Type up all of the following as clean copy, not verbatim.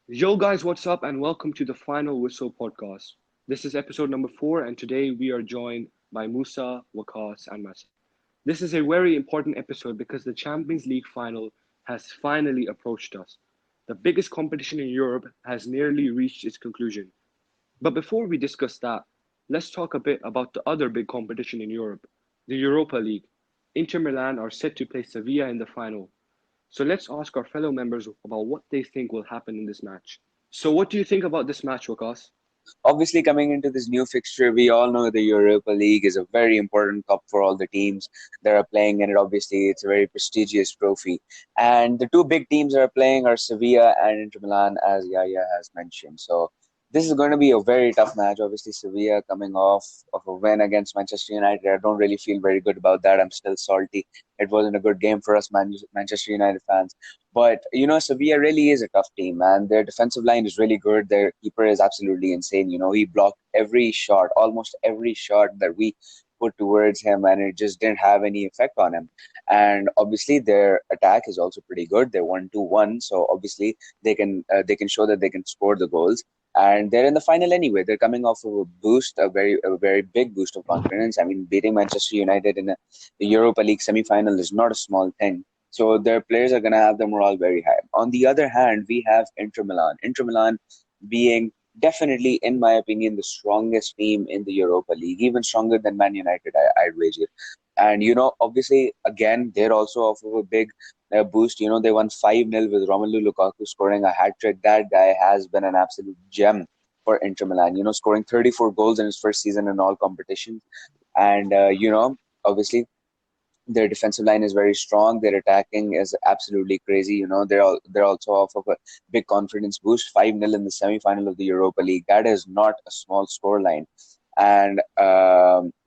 Yo, guys, what's up, and welcome to the Final Whistle podcast. This is episode number 4, and today we are joined by Musa, Wakas, and myself. This is a very important episode because the Champions League final has finally approached us. The biggest competition in Europe has nearly reached its conclusion. But before we discuss that, let's talk a bit about the other big competition in Europe, the Europa League. Inter Milan are set to play Sevilla in the final. So let's ask our fellow members about what they think will happen in this match. So, what do you think about this match, Wakas? Obviously, coming into this new fixture, we all know the Europa League is a very important cup for all the teams that are playing in it. Obviously, it's a very prestigious trophy. And the two big teams that are playing are Sevilla and Inter Milan, as Yaya has mentioned. So, this is going to be a very tough match. Obviously, Sevilla coming off of a win against Manchester United. I don't really feel very good about that. I'm still salty. It wasn't a good game for us, Manchester United fans. But Sevilla really is a tough team, and their defensive line is really good. Their keeper is absolutely insane. He blocked every shot, almost every shot that we put towards him, and it just didn't have any effect on him. And obviously, their attack is also pretty good. They're 1-2-1, so obviously they can show that they can score the goals. And they're in the final anyway. They're coming off of a boost, a very big boost of confidence. I mean, beating Manchester United in a Europa League semi-final is not a small thing. So their players are going to have the morale very high. On the other hand, we have Inter Milan. Inter Milan being definitely, in my opinion, the strongest team in the Europa League, even stronger than Man United, I'd wager. And, obviously, again, they're also off of a big boost. They won 5-0 with Romelu Lukaku scoring a hat trick. That guy has been an absolute gem for Inter Milan, scoring 34 goals in his first season in all competitions. And, obviously, their defensive line is very strong. Their attacking is absolutely crazy. They're also off of a big confidence boost. 5-0 in the semi-final of the Europa League. That is not a small score line. And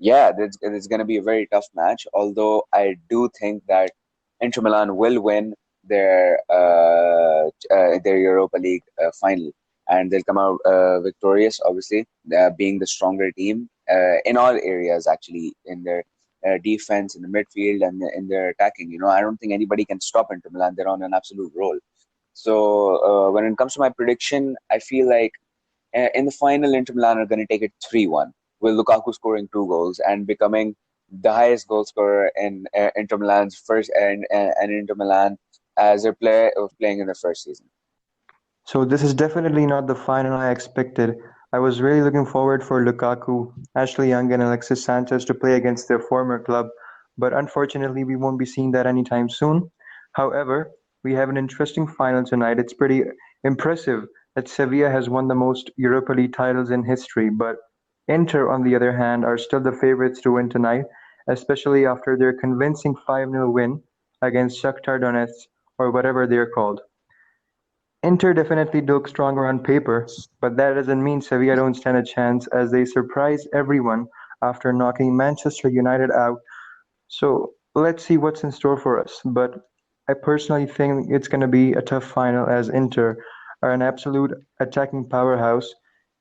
yeah, it's going to be a very tough match. Although I do think that Inter Milan will win their Europa League final, and they'll come out victorious. Obviously, being the stronger team in all areas, actually, in their defense, in the midfield, and in their attacking. I don't think anybody can stop Inter Milan. They're on an absolute roll. So when it comes to my prediction, I feel like in the final, Inter Milan are going to take it 3-1, with Lukaku scoring 2 goals and becoming the highest goal scorer in Inter Milan's first and Inter Milan as a player of playing in their first season. So this is definitely not the final I expected. I was really looking forward for Lukaku, Ashley Young, and Alexis Sanchez to play against their former club, but unfortunately we won't be seeing that anytime soon. However, we have an interesting final tonight. It's pretty impressive that Sevilla has won the most Europa League titles in history, but Inter, on the other hand, are still the favorites to win tonight, especially after their convincing 5-0 win against Shakhtar Donetsk, or whatever they're called. Inter definitely look stronger on paper, but that doesn't mean Sevilla don't stand a chance as they surprise everyone after knocking Manchester United out. So let's see what's in store for us. But I personally think it's going to be a tough final as Inter are an absolute attacking powerhouse,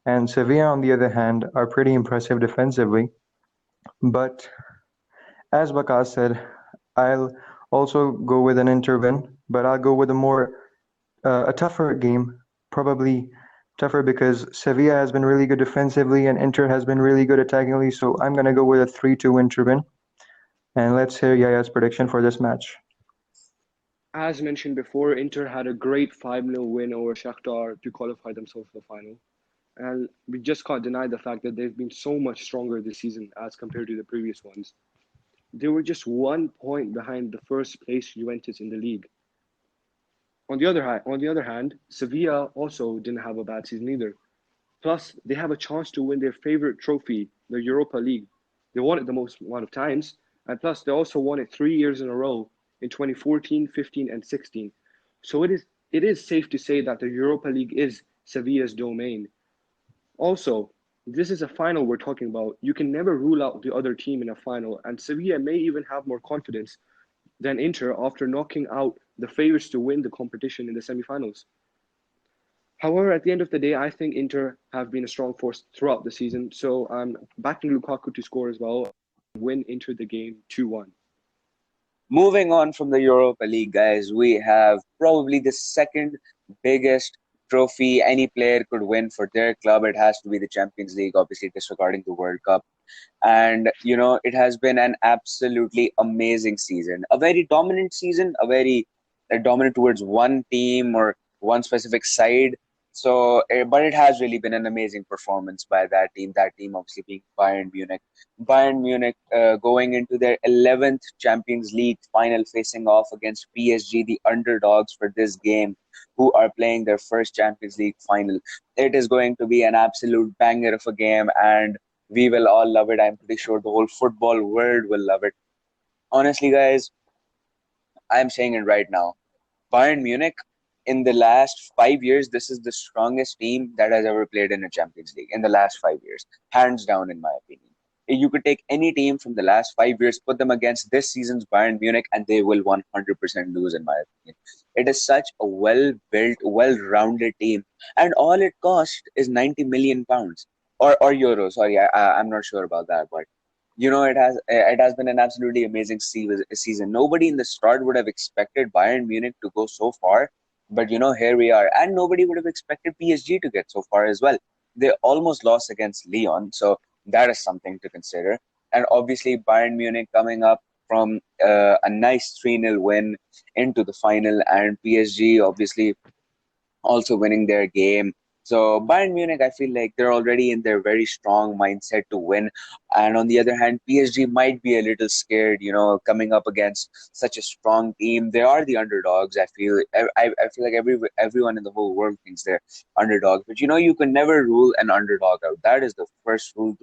and Sevilla, on the other hand, are pretty impressive defensively. But as Bakas said, I'll also go with an Inter win, but I'll go with a tougher game, probably tougher because Sevilla has been really good defensively and Inter has been really good attackingly. So I'm gonna go with a 3-2 Inter win. And let's hear Yaya's prediction for this match. As mentioned before, Inter had a great 5-0 win over Shakhtar to qualify themselves for the final. And we just can't deny the fact that they've been so much stronger this season as compared to the previous ones. They were just 1 point behind the first place Juventus in the league. On the other hand, Sevilla also didn't have a bad season either. Plus, they have a chance to win their favorite trophy, the Europa League. They won it the most amount of times, and plus, they also won it 3 years in a row in 2014, 15, and 16. So it is safe to say that the Europa League is Sevilla's domain. Also, this is a final we're talking about. You can never rule out the other team in a final, and Sevilla may even have more confidence than Inter after knocking out the favourites to win the competition in the semi-finals. However, at the end of the day, I think Inter have been a strong force throughout the season, so I'm backing Lukaku to score as well. Win Inter the game 2-1. Moving on from the Europa League, guys, we have probably the second biggest trophy any player could win for their club, it has to be the Champions League, obviously disregarding the World Cup. And it has been an absolutely amazing season, a very dominant season, a very dominant towards one team or one specific side. So but it has really been an amazing performance by that team obviously being Bayern Munich going into their 11th Champions League final, facing off against PSG, the underdogs for this game, who are playing their first Champions League final. It is going to be an absolute banger of a game, and we will all love it. I'm pretty sure the whole football world will love it. Honestly, guys, I'm saying it right now. Bayern Munich, in the last 5 years, this is the strongest team that has ever played in a Champions League in the last 5 years, hands down, in my opinion. You could take any team from the last 5 years, put them against this season's Bayern Munich, and they will 100% lose, in my opinion. It is such a well built, well rounded team, and all it cost is 90 million pounds or euros. Sorry, I'm not sure about that, but it has been an absolutely amazing season. Nobody in the start would have expected Bayern Munich to go so far, but here we are, and nobody would have expected PSG to get so far as well. They almost lost against Lyon, so that is something to consider. And obviously, Bayern Munich coming up from a nice 3-0 win into the final, and PSG obviously also winning their game. So Bayern Munich, I feel like they're already in their very strong mindset to win. And on the other hand, PSG might be a little scared, coming up against such a strong team. They are the underdogs. I feel like everyone in the whole world thinks they're underdogs. But you can never rule an underdog out. That is the first rule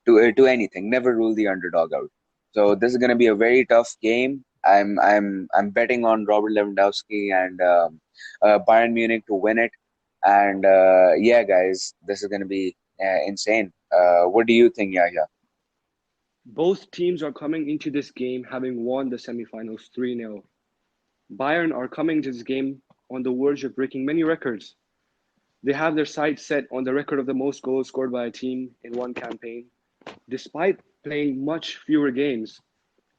to anything. Never rule the underdog out. So this is going to be a very tough game. I'm betting on Robert Lewandowski and Bayern Munich to win it. And yeah, guys, this is going to be insane. What do you think, Yahya? Both teams are coming into this game having won the semifinals 3-0. Bayern are coming to this game on the verge of breaking many records. They have their sights set on the record of the most goals scored by a team in one campaign. Despite playing much fewer games,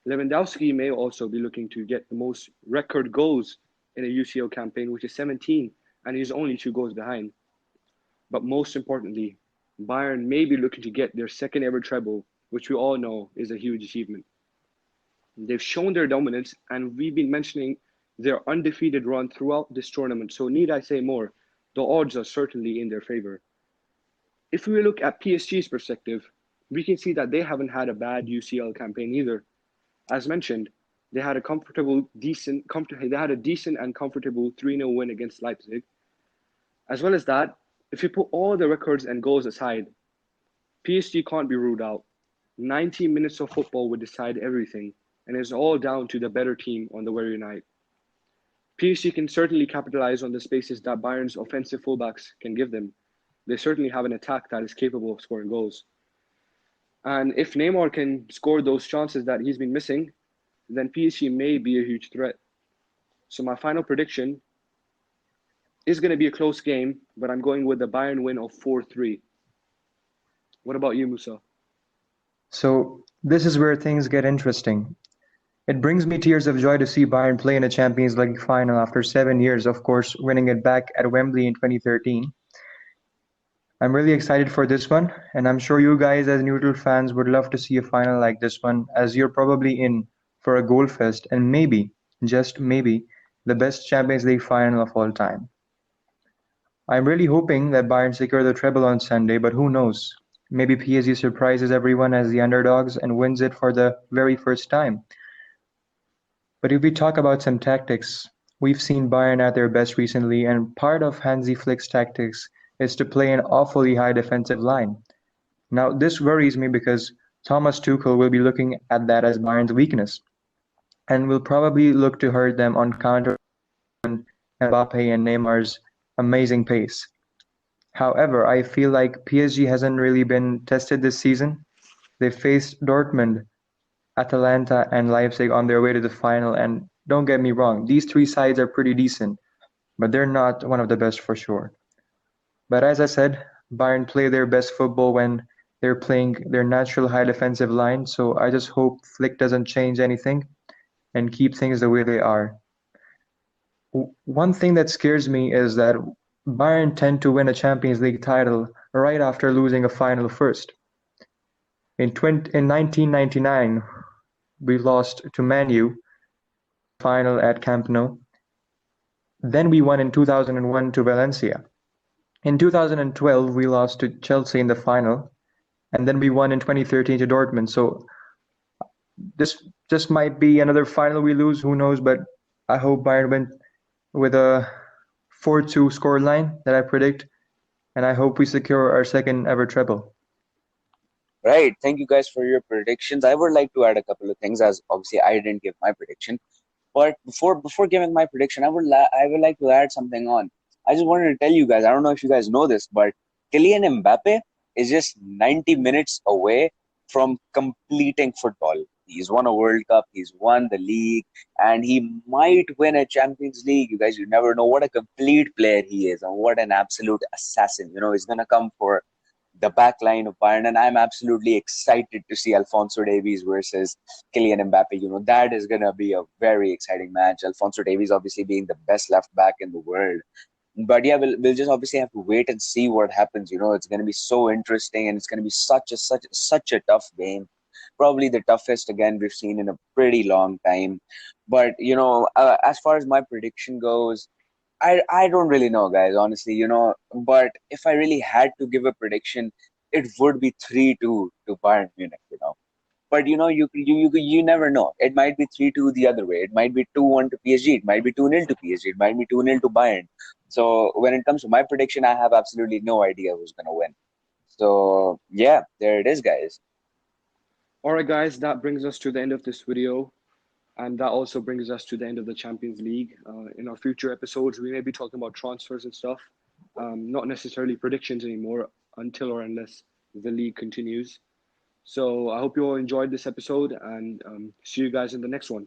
Lewandowski may also be looking to get the most record goals in a UCL campaign, which is 17, and he's only 2 goals behind. But most importantly, Bayern may be looking to get their second ever treble, which we all know is a huge achievement. They've shown their dominance, and we've been mentioning their undefeated run throughout this tournament, so need I say more? The odds are certainly in their favor. If we look at PSG's perspective, we can see that they haven't had a bad UCL campaign either. As mentioned, they had a decent and comfortable 3-0 win against Leipzig. As well as that, if you put all the records and goals aside, PSG can't be ruled out. 90 minutes of football would decide everything, and it's all down to the better team on the very night. PSG can certainly capitalize on the spaces that Bayern's offensive fullbacks can give them. They certainly have an attack that is capable of scoring goals. And if Neymar can score those chances that he's been missing, then PSG may be a huge threat. So my final prediction is going to be a close game, but I'm going with the Bayern win of 4-3. What about you, Musa? So this is where things get interesting. It brings me tears of joy to see Bayern play in a Champions League final after 7 years, of course, winning it back at Wembley in 2013. I'm really excited for this one, and I'm sure you guys as neutral fans would love to see a final like this one, as you're probably in for a goal fest and maybe, just maybe, the best Champions League final of all time. I'm really hoping that Bayern secure the treble on Sunday, but who knows? Maybe PSG surprises everyone as the underdogs and wins it for the very first time. But if we talk about some tactics, we've seen Bayern at their best recently, and part of Hansi Flick's tactics is to play an awfully high defensive line. Now, this worries me because Thomas Tuchel will be looking at that as Bayern's weakness, and will probably look to hurt them on counter and Mbappe and Neymar's amazing pace. However, I feel like PSG hasn't really been tested this season. They faced Dortmund, Atalanta, and Leipzig on their way to the final, and don't get me wrong, these 3 sides are pretty decent, but they're not one of the best for sure. But as I said, Bayern play their best football when they're playing their natural high defensive line, so I just hope Flick doesn't change anything and keep things the way they are. One thing that scares me is that Bayern tend to win a Champions League title right after losing a final first. In 1999, we lost to Man U final at Camp Nou. Then we won in 2001 to Valencia. In 2012, we lost to Chelsea in the final, and then we won in 2013 to Dortmund. So this just might be another final we lose. Who knows? But I hope Bayern win with a 4-2 scoreline that I predict, and I hope we secure our second ever treble. Right. Thank you guys for your predictions. I would like to add a couple of things, as obviously I didn't give my prediction. But before giving my prediction, I would like to add something on. I just wanted to tell you guys. I don't know if you guys know this, but Kylian Mbappe is just 90 minutes away from completing football. He's won a World Cup, he's won the league, and he might win a Champions League. You guys, you never know what a complete player he is, and what an absolute assassin. You know, he's gonna come for the back line of Bayern, and I'm absolutely excited to see Alphonso Davies versus Kylian Mbappe. You know, that is going to be a very exciting match. Alphonso Davies obviously being the best left back in the world. But yeah, we'll just obviously have to wait and see what happens. You know, it's going to be so interesting, and it's going to be such a tough game. Probably the toughest again we've seen in a pretty long time. But you know, as far as my prediction goes, I don't really know, guys, honestly, you know, but if I really had to give a prediction, it would be 3-2 to Bayern Munich, you know. But you know, you never know. It might be 3-2 the other way. It might be 2-1 to PSG. It might be 2-0 to PSG. It might be 2-0 to Bayern. So when it comes to my prediction, I have absolutely no idea who's gonna win. So yeah, there it is, guys. All right, guys, that brings us to the end of this video. And that also brings us to the end of the Champions League. In our future episodes, we may be talking about transfers and stuff, not necessarily predictions anymore until or unless the league continues. So I hope you all enjoyed this episode, and see you guys in the next one.